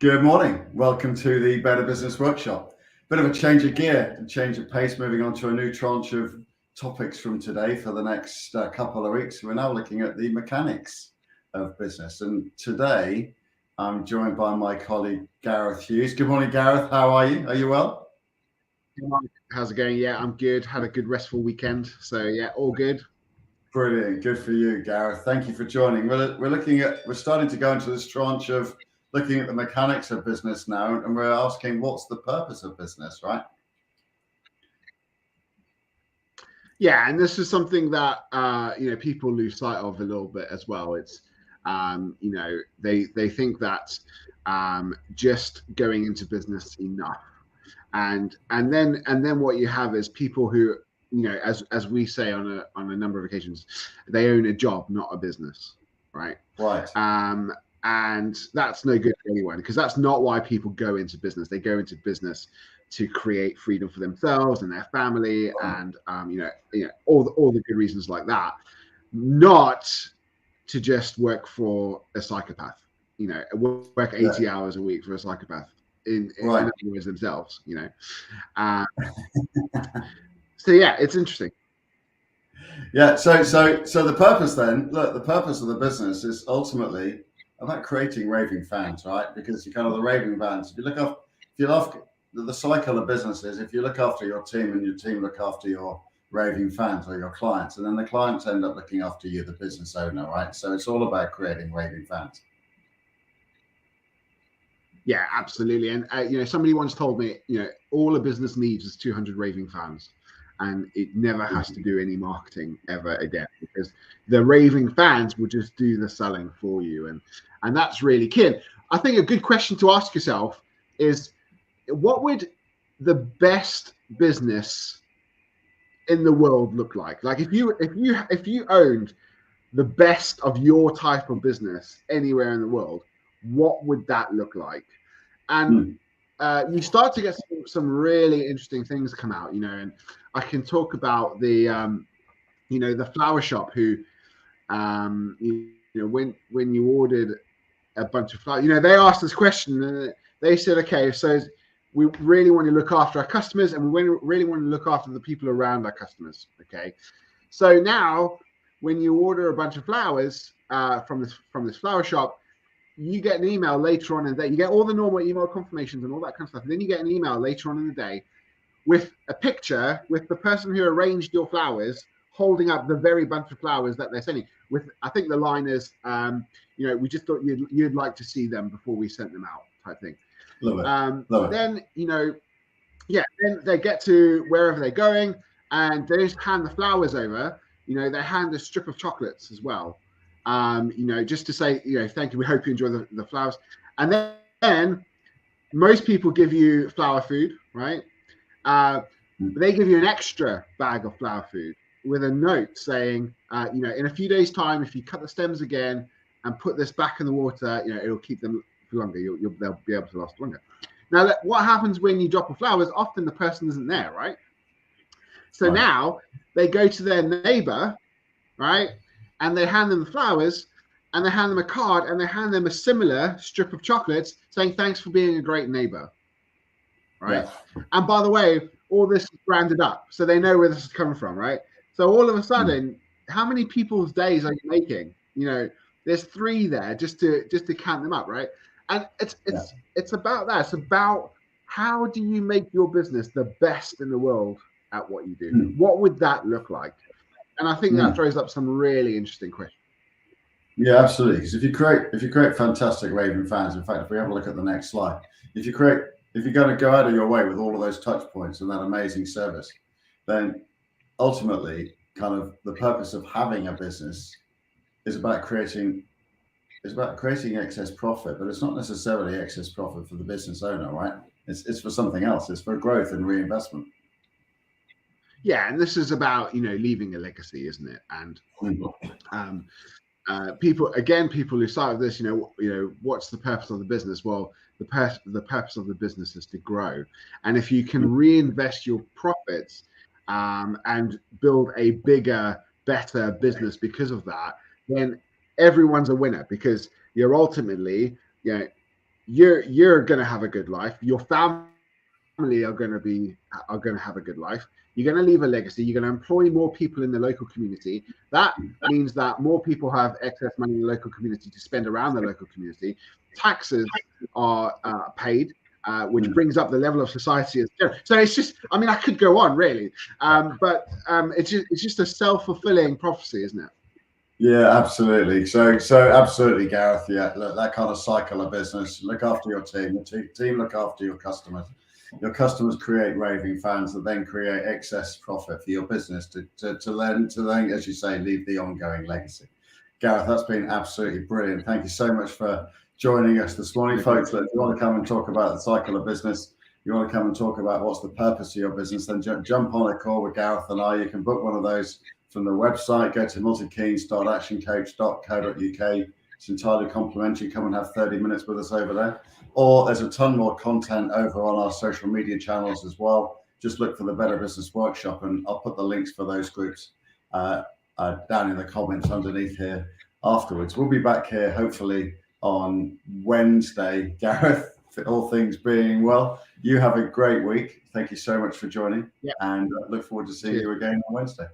Good morning. Welcome to the Better Business Workshop. Bit of a change of gear and change of pace, moving on to a new tranche of topics from today for the next couple of weeks. We're now looking at the mechanics of business. And today I'm joined by my colleague, Gareth Hughes. Good morning, Gareth. How are you? Are you well? How's it going? Yeah, I'm good. Had a good restful weekend. So yeah, all good. Brilliant. Good for you, Gareth. Thank you for joining. We're starting to go into this tranche of looking at the mechanics of business now, and we're asking what's the purpose of business, right? Yeah, and this is something that people lose sight of a little bit as well. It's they think that just going into business enough, and then what you have is people who, as we say on a number of occasions, they own a job, not a business, right? Right. And that's no good for anyone, because that's not why people go into business. They go into business to create freedom for themselves and their family, and all the good reasons like that, not to just work for a psychopath. Work 80 hours a week for a psychopath in other words themselves. So yeah, it's interesting. Yeah. So the purpose then, look, the purpose of the business is ultimately about creating raving fans, right? Because you kind of the raving fans. If you love the cycle of business is if you look after your team and your team look after your raving fans or your clients, and then the clients end up looking after you, the business owner, right? So it's all about creating raving fans. Yeah, absolutely. And somebody once told me, all a business needs is 200 raving fans, and it never has to do any marketing ever again, because the raving fans will just do the selling for you, and that's really key. I think a good question to ask yourself is, what would the best business in the world look like? Like if you owned the best of your type of business anywhere in the world, what would that look like? And you start to get some really interesting things come out, and I can talk about the flower shop who, when you ordered a bunch of flowers, they asked this question, and they said, okay, so we really want to look after our customers, and we really want to look after the people around our customers. Okay, so now when you order a bunch of flowers from this flower shop, you get an email later on in the day. You get all the normal email confirmations and all that kind of stuff. And then you get an email later on in the day with a picture with the person who arranged your flowers holding up the very bunch of flowers that they're sending. With, I think the line is, we just thought you'd like to see them before we sent them out, type thing. Love it. Then then they get to wherever they're going, and they just hand the flowers over. They hand a strip of chocolates as well. Just to say, thank you. We hope you enjoy the flowers. And then most people give you flower food, right? They give you an extra bag of flower food with a note saying, in a few days' time, if you cut the stems again and put this back in the water, it'll keep them for longer. They'll be able to last longer. Now, what happens when you drop the flowers? Often the person isn't there, right? So now they go to their neighbor, right? And they hand them the flowers, and they hand them a card, and they hand them a similar strip of chocolates saying, thanks for being a great neighbor, right? Yeah. And by the way, all this is branded up, so they know where this is coming from, right? So all of a sudden, how many people's days are you making? There's 3 there just to count them up, right? And it's about that. It's about, how do you make your business the best in the world at what you do? What would that look like? And I think that throws up some really interesting questions. Yeah, absolutely. Because if you create fantastic raving fans, in fact, if we have a look at the next slide, if you're going to go out of your way with all of those touch points and that amazing service, then ultimately, kind of the purpose of having a business is about creating excess profit, but it's not necessarily excess profit for the business owner, right? It's for something else. It's for growth and reinvestment. Yeah, and this is about leaving a legacy, isn't it? And people lose sight of this. What's the purpose of the business? Well, the purpose of the business is to grow, and if you can reinvest your profits and build a bigger, better business because of that, then everyone's a winner, because you're ultimately you're going to have a good life. Your family are going to have a good life. You're going to leave a legacy. You're going to employ more people in the local community. That means that more people have excess money in the local community to spend around the local community. Taxes are paid, which brings up the level of society. So it's just, I mean, I could go on really, but it's just a self-fulfilling prophecy, isn't it? Yeah, absolutely. So absolutely, Gareth. Yeah, look, that kind of cycle of business. Look after your team. The team look after your customers. Your customers create raving fans that then create excess profit for your business to then, as you say, leave the ongoing legacy. Gareth, that's been absolutely brilliant. Thank you so much for joining us this morning, folks. Look, if you want to come and talk about the cycle of business, you want to come and talk about what's the purpose of your business, then jump on a call with Gareth and I. You can book one of those from the website. Go to multikeen.actioncoach.co.uk. It's entirely complimentary. Come and have 30 minutes with us over there. Or there's a ton more content over on our social media channels as well. Just look for the Better Business Workshop, and I'll put the links for those groups down in the comments underneath here afterwards. We'll be back here hopefully on Wednesday, Gareth, for all things being well. You have a great week. Thank you so much for joining, and look forward to seeing you again on Wednesday.